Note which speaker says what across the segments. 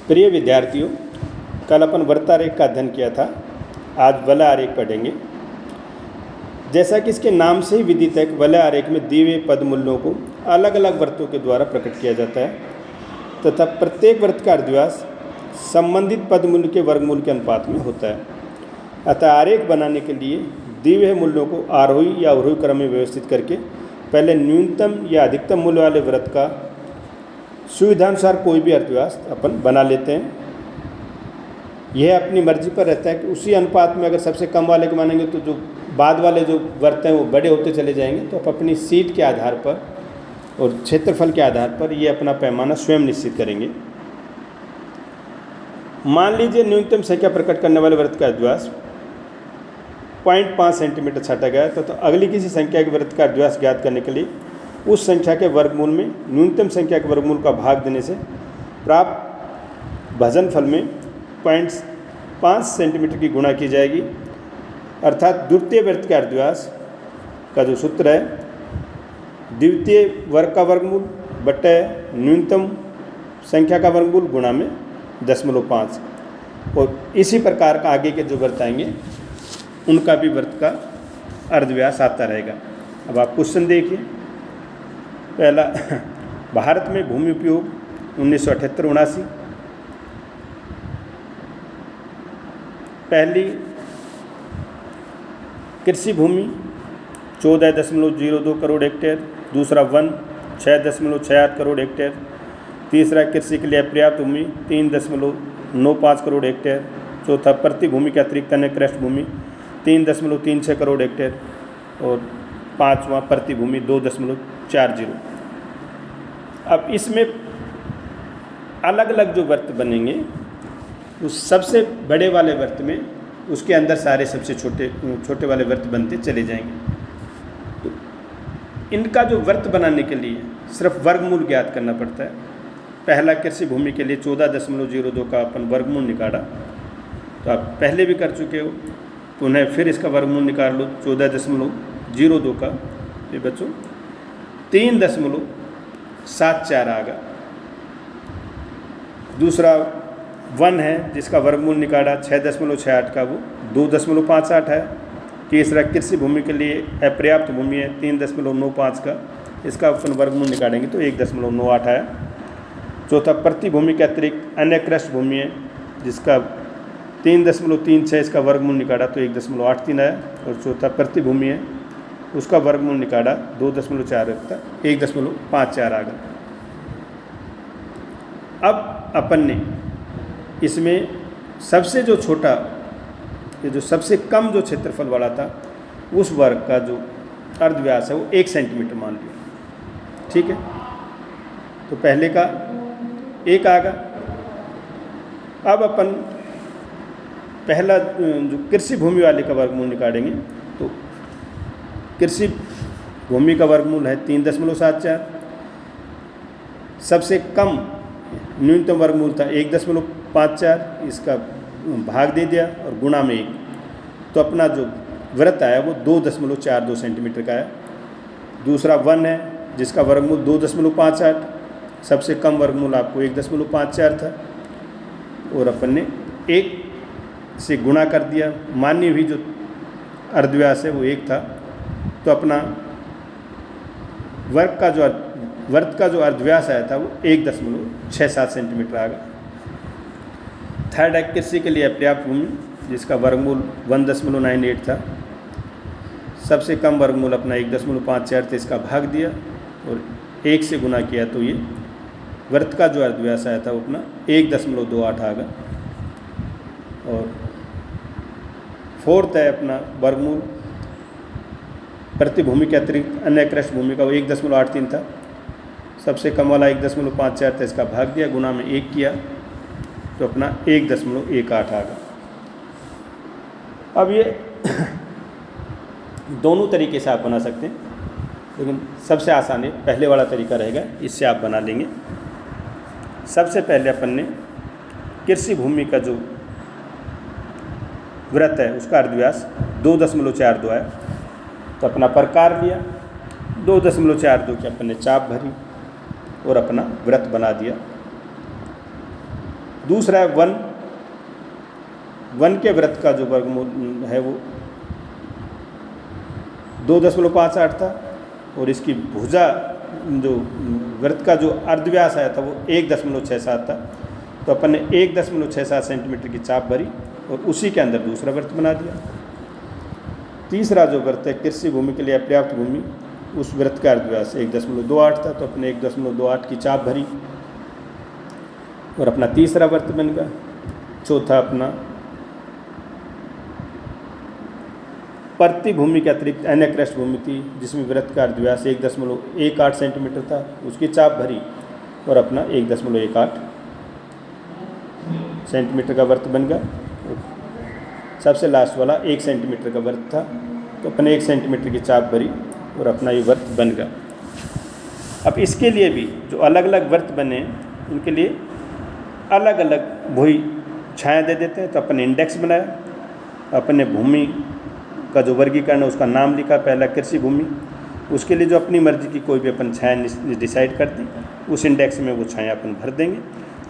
Speaker 1: प्रिय विद्यार्थियों, कल अपन वृत्त आरेख का अध्ययन किया था। आज वलय आरेख पढ़ेंगे। जैसा कि इसके नाम से ही विदित है कि वलय आरेख में दिए हुए पद मूल्यों को अलग अलग वृत्तों के द्वारा प्रकट किया जाता है तथा प्रत्येक वृत्त का अर्धव्यास संबंधित पद मूल्य के वर्गमूल के अनुपात में होता है। अतः आरेख बनाने के लिए दिए हुए मूल्यों को आरोही या अवरोही क्रम में व्यवस्थित करके पहले न्यूनतम या अधिकतम मूल्य वाले वृत्त का सुविधानुसार कोई भी अर्धव्यास अपन बना लेते हैं। यह अपनी मर्जी पर रहता है कि उसी अनुपात में अगर सबसे कम वाले को मानेंगे तो जो बाद वाले जो वृत्त हैं वो बड़े होते चले जाएंगे। तो आप अपनी सीट के आधार पर और क्षेत्रफल के आधार पर ये अपना पैमाना स्वयं निश्चित करेंगे। मान लीजिए न्यूनतम संख्या प्रकट करने वाले वृत्त का अर्धव्यास 0.5 सेंटीमीटर छाटा गया तो अगली किसी संख्या के वृत्त का अर्धव्यास ज्ञात करने के लिए उस संख्या के वर्गमूल में न्यूनतम संख्या के वर्गमूल का भाग देने से प्राप्त भाजनफल में 0.5 सेंटीमीटर की गुणा की जाएगी। अर्थात द्वितीय वृत्त के अर्धव्यास का जो सूत्र है द्वितीय वर्ग का वर्गमूल बटे न्यूनतम संख्या का वर्गमूल गुणा में 0.5। और इसी प्रकार का आगे के जो वृत्त आएंगे उनका भी वृत्त का अर्धव्यास आता रहेगा। अब आप क्वेश्चन देखिए। पहला, भारत में भूमि उपयोग 1978-79। पहली कृषि भूमि 14.02 करोड़ हेक्टेयर। दूसरा वन 6.68 करोड़ हेक्टेयर। तीसरा कृषि के लिए पर्याप्त भूमि 3.95 करोड़ हेक्टेयर। चौथा प्रति भूमि के अतिरिक्त अन्य कृषि भूमि 3.36 करोड़ हेक्टेयर। और पाँचवा प्रति भूमि 2.40। अब इसमें अलग अलग जो वृत्त बनेंगे उस सबसे बड़े वाले वृत्त में उसके अंदर सारे सबसे छोटे वाले वृत्त बनते चले जाएंगे। तो इनका जो वृत्त बनाने के लिए सिर्फ वर्गमूल ज्ञात करना पड़ता है। पहला कृषि भूमि के लिए 14.02 का अपन वर्गमूल निकाला तो आप पहले भी कर चुके हो। पुनः फिर इसका वर्गमूल निकाल लो 14.02 का। ये बच्चों 3.74 आ गया। दूसरा वन है जिसका वर्गमूल निकाला 6.68 का, वो 2.58 है। तीसरा कृषि भूमि के लिए अपर्याप्त भूमि है 3.95 का, इसका अपन वर्गमूल निकालेंगे तो 1.98 है। चौथा प्रति भूमि के अतिरिक्त अन्य कृषि भूमि है जिसका 3.36 इसका वर्गमूल निकाला तो 1.83 है। और चौथा प्रति भूमि है उसका वर्गमूल निकाला 2.4 था 1.54 आ गया। अब अपन ने इसमें सबसे जो छोटा ये जो सबसे कम जो क्षेत्रफल वाला था उस वर्ग का जो अर्धव्यास है वो 1 सेंटीमीटर मान लिया। ठीक है, तो पहले का 1 आ गया। अब अपन पहला जो कृषि भूमि वाले का वर्गमूल निकालेंगे तो कृषि भूमि का वर्गमूल है 3.74। सबसे कम न्यूनतम वर्गमूल था 1.54, इसका भाग दे दिया और गुणा में 1। तो अपना जो वृत्त आया वो 2.42 सेंटीमीटर का है। दूसरा वन है जिसका वर्गमूल 2.58, सबसे कम वर्गमूल आपको 1.54 था और अपन ने 1 से गुणा कर दिया। मानी हुई जो अर्धव्यास है वो 1 था तो अपना वृत्त का जो अर्धव्यास आया था वो 1.67 सेंटीमीटर आ गया। थर्ड है कृषि के लिए अपर्याप्त भूमि जिसका वर्गमूल 1.98 था। सबसे कम वर्गमूल अपना 1.54 था, इसका भाग दिया और 1 से गुणा किया तो ये वृत्त का जो अर्धव्यास आया था वो अपना 1.28 आ गया। और फोर्थ है अपना वर्गमूल प्रति भूमि के अतिरिक्त अन्य कृषि भूमि का वो 1.83 था। सबसे कम वाला 1.54 था, इसका भाग दिया गुणा में 1 किया तो अपना 1.18 आ गया। अब ये दोनों तरीके से आप बना सकते हैं, लेकिन सबसे आसान है पहले वाला तरीका रहेगा, इससे आप बना लेंगे। सबसे पहले अपन ने कृषि भूमि का जो वृत्त है उसका अर्धव्यास 2.42 है तो अपना प्रकार लिया 2.42 की अपन ने चाप भरी और अपना वृत्त बना दिया। दूसरा है वन। वन के वृत्त का जो वर्गमूल है वो 2.58 था और इसकी भुजा जो वृत्त का जो अर्धव्यास आया था वो 1.67 था। तो अपन ने 1.67 सेंटीमीटर की चाप भरी और उसी के अंदर दूसरा वृत्त बना दिया। तीसरा जो वृत्त है कृषि भूमि के लिए अपर्याप्त भूमि, उस वृत्त का अर्धव्यास 1.28 था, तो अपने 1.28 की चाप भरी और अपना तीसरा वृत्त बन गया। चौथा अपना प्रति भूमि के अतिरिक्त अन्य क्रस्ट भूमि थी जिसमें वृत्त का अर्धव्यास 1.18 सेंटीमीटर था, उसकी चाप भरी और अपना 1.18 सेंटीमीटर का वृत्त बन गया। सबसे लास्ट वाला 1 सेंटीमीटर का वृत्त था, तो अपने 1 सेंटीमीटर की चाप भरी और अपना ये वृत्त बन गया। अब इसके लिए भी जो अलग अलग वृत्त बने उनके लिए अलग अलग वही छाया दे देते हैं। तो अपन ने इंडेक्स बनाया, अपन ने भूमि का जो वर्गीकरण है उसका नाम लिखा, पहला कृषि भूमि, उसके लिए जो अपनी मर्जी की कोई भी अपन छाया डिसाइड कर दी, उस इंडेक्स में वो छाया अपन भर देंगे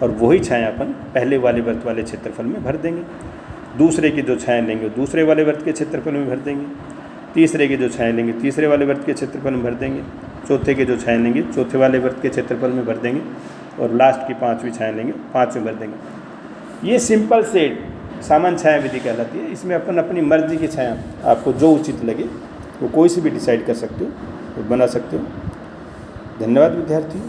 Speaker 1: और वही छाया अपन पहले वाले वृत्त वाले क्षेत्रफल में भर देंगे। दूसरे की जो छाया लेंगे दूसरे वाले वृत्त के क्षेत्रफल में भर देंगे। तीसरे की जो छाया लेंगे तीसरे वाले वृत्त के क्षेत्रफल में भर देंगे। चौथे के जो छाया लेंगे चौथे वाले वृत्त के क्षेत्रफल में भर देंगे और लास्ट की 5वीं छाया लेंगे 5वें भर देंगे। ये सिंपल से सामान्य छाया विधि कहलाती है। इसमें अपन अपनी मर्जी की छाया आपको जो उचित लगे वो कोई सी भी डिसाइड कर सकते हो, वो बना सकते हो। धन्यवाद विद्यार्थियों।